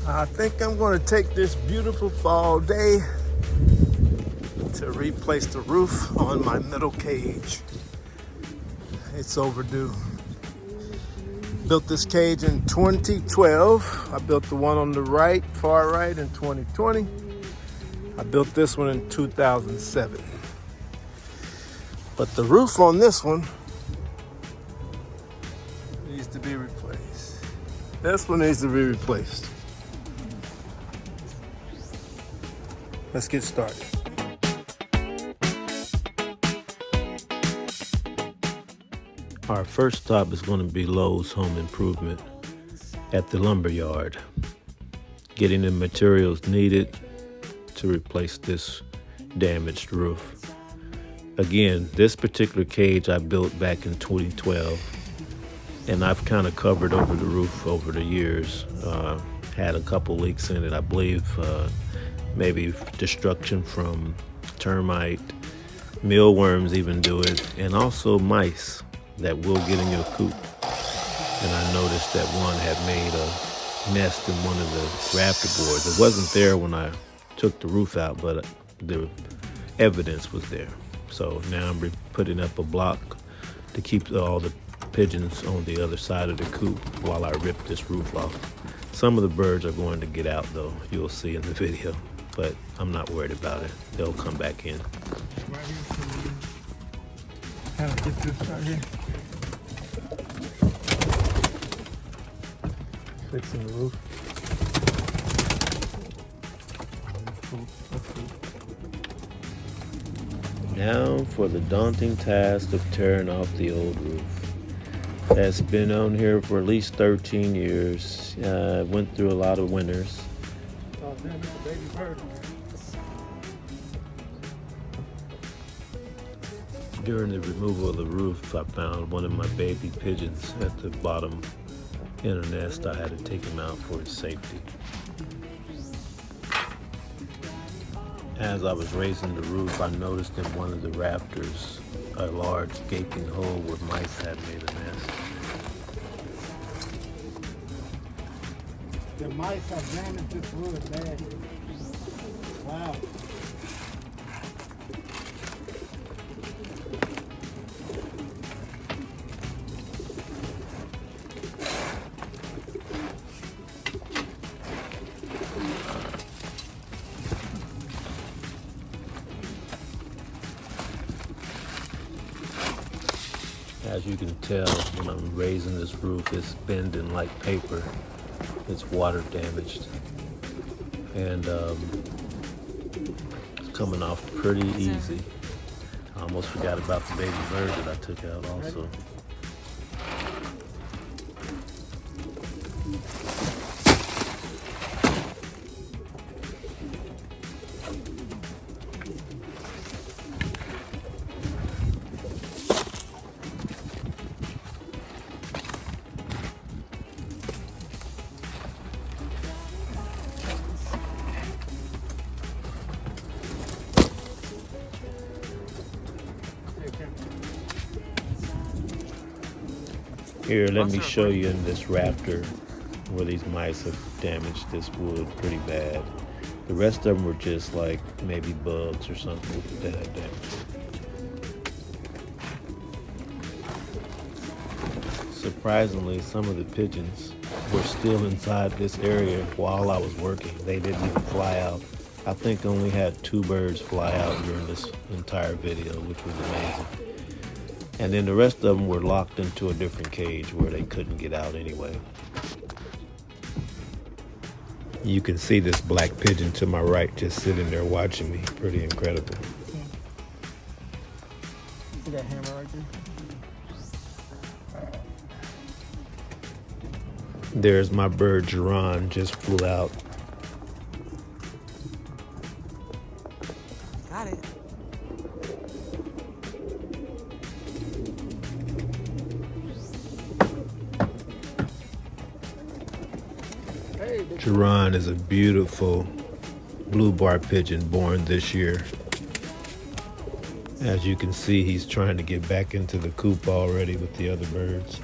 I think I'm going to take this beautiful fall day to replace the roof on my middle cage. It's overdue. Built this cage in 2012. I built the one on the right, far right, in 2020. I built this one in 2007. But the roof on this one needs to be replaced. This one needs to be replaced. Let's get started. Our first stop is going to be Lowe's Home Improvement at the lumber yard. Getting the materials needed to replace this damaged roof. Again, this particular cage I built back in 2012, and I've kind of covered over the roof over the years. Had a couple leaks in it, I believe, maybe destruction from termite, mealworms even do it, and also mice that will get in your coop. And I noticed that one had made a nest in one of the rafter boards. It wasn't there when I took the roof out, but the evidence was there. So now I'm putting up a block to keep all the pigeons on the other side of the coop while I rip this roof off. Some of the birds are going to get out though, you'll see in the video, but I'm not worried about it. They'll come back in. How to get this right here? Fixing the roof. Now for the daunting task of tearing off the old roof. That's been on here for at least 13 years. Went through a lot of winters. Oh, man, it's a baby bird. During the removal of the roof, I found one of my baby pigeons at the bottom in a nest. I had to take him out for his safety. As I was raising the roof, I noticed in one of the rafters a large gaping hole where mice had made a nest. The mice have damaged this wood bad. Wow. As you can tell, when I'm raising this roof, it's bending like paper. It's water damaged. And it's coming off pretty easy. I almost forgot about the baby bird that I took out also. Here, let me show you in this rafter where these mice have damaged this wood pretty bad. The rest of them were just like maybe bugs or something that had damaged. Surprisingly, some of the pigeons were still inside this area while I was working. They didn't even fly out. I think I only had 2 birds fly out during this entire video, which was amazing. And then the rest of them were locked into a different cage where they couldn't get out anyway. You can see this black pigeon to my right just sitting there watching me. Pretty incredible. See that hammer right there? There's my bird Geron, just flew out. Got it. Geron is a beautiful blue bar pigeon born this year. As you can see, he's trying to get back into the coop already with the other birds.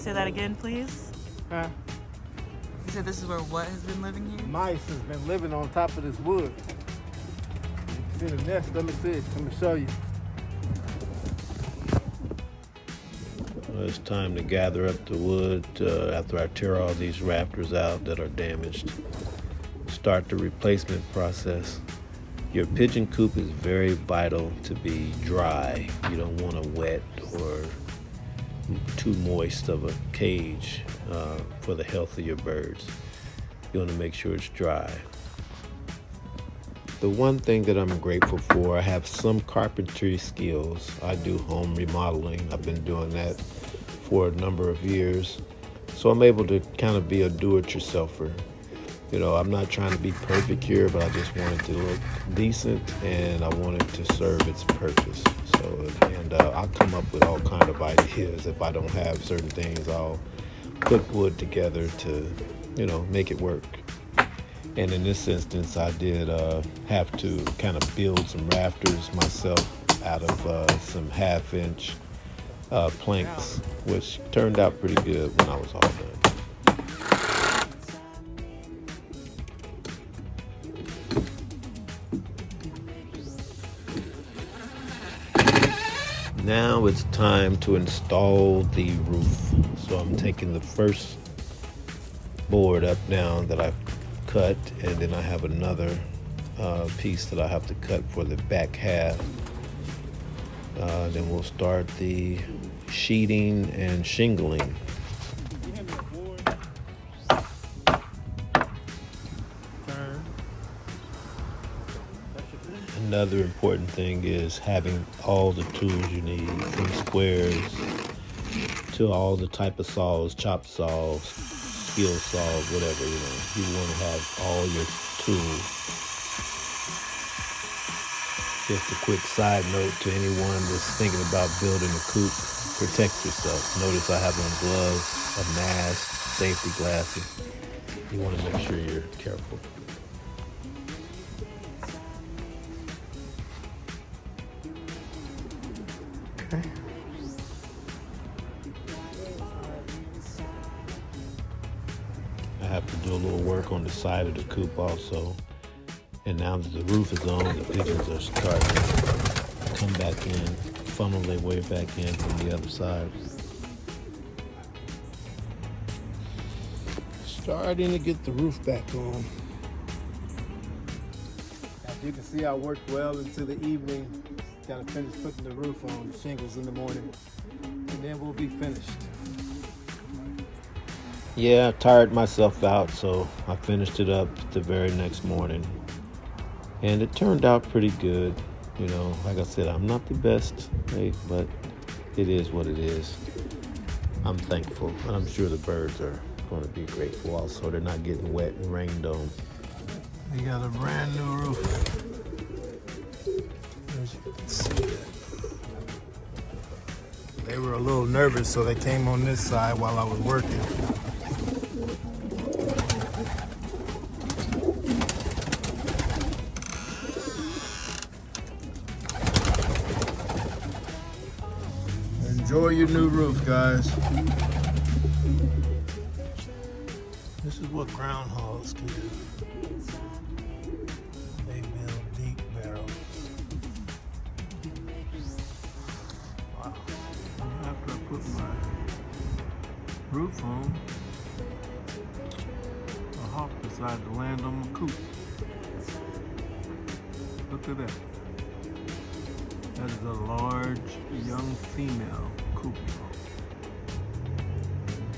say that again, please? Huh? You said this is where what has been living here? Mice has been living on top of this wood. You can see the nest. Let me see it. Let me show you. Well, it's time to gather up the wood after I tear all these rafters out that are damaged. Start the replacement process. Your pigeon coop is very vital to be dry. You don't want a wet or too moist of a cage for the health of your birds. You want to make sure it's dry. The one thing that I'm grateful for, I have some carpentry skills. I do home remodeling. I've been doing that for a number of years. So I'm able to kind of be a do-it-yourselfer. You know, I'm not trying to be perfect here, but I just want it to look decent and I want it to serve its purpose. So, and I'll come up with all kind of ideas. If I don't have certain things, I'll put wood together to, you know, make it work. And in this instance, I did have to kind of build some rafters myself out of some half-inch planks, which turned out pretty good when I was all done. Now it's time to install the roof. So I'm taking the first board up now that I've cut, and then I have another piece that I have to cut for the back half. Then we'll start the sheeting and shingling. Another important thing is having all the tools you need, from squares to all the type of saws, chop saws, skill saws, whatever, you know. You want to have all your tools. Just a quick side note to anyone that's thinking about building a coop, protect yourself. Notice I have on gloves, a mask, safety glasses. You want to make sure you're careful. Okay. I have to do a little work on the side of the coop also. And now that the roof is on, the pigeons are starting to come back in, funnel their way back in from the other side. Starting to get the roof back on. As you can see, I worked well into the evening. Got to finish putting the roof on, the shingles in the morning, and then we'll be finished. Yeah, I tired myself out, so I finished it up the very next morning. And it turned out pretty good. You know, like I said, I'm not the best, but it is what it is. I'm thankful, and I'm sure the birds are going to be grateful also. They're not getting wet and rained on. We got a brand new roof. As you can see, they were a little nervous, so they came on this side while I was working. Enjoy your new roof, guys. This is what groundhogs can do. They build deep barrels. Wow. After I put my roof on, a hawk decided to land on my coop. Look at that. That is a large, young female coop hawk.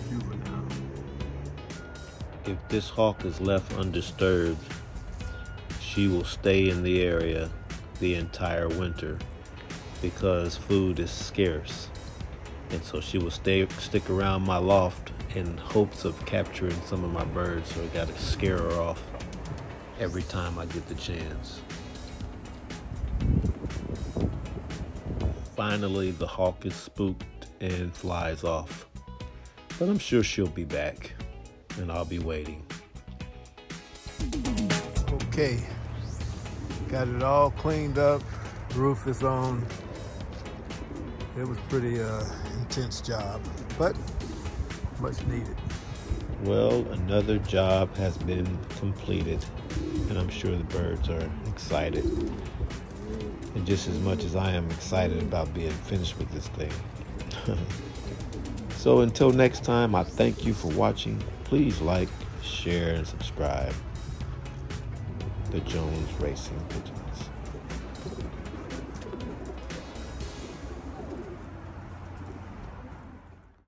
Juvenile. If this hawk is left undisturbed, she will stay in the area the entire winter because food is scarce. And so she will stick around my loft in hopes of capturing some of my birds, so I gotta scare her off every time I get the chance. Finally, the hawk is spooked and flies off. But I'm sure she'll be back, and I'll be waiting. Okay, got it all cleaned up. Roof is on. It was pretty intense job, but Much needed. Well, another job has been completed, and I'm sure the birds are excited. And just as much as I am excited about being finished with this thing. So until next time, I thank you for watching. Please like, share, and subscribe. The Jones Racing Pigeon.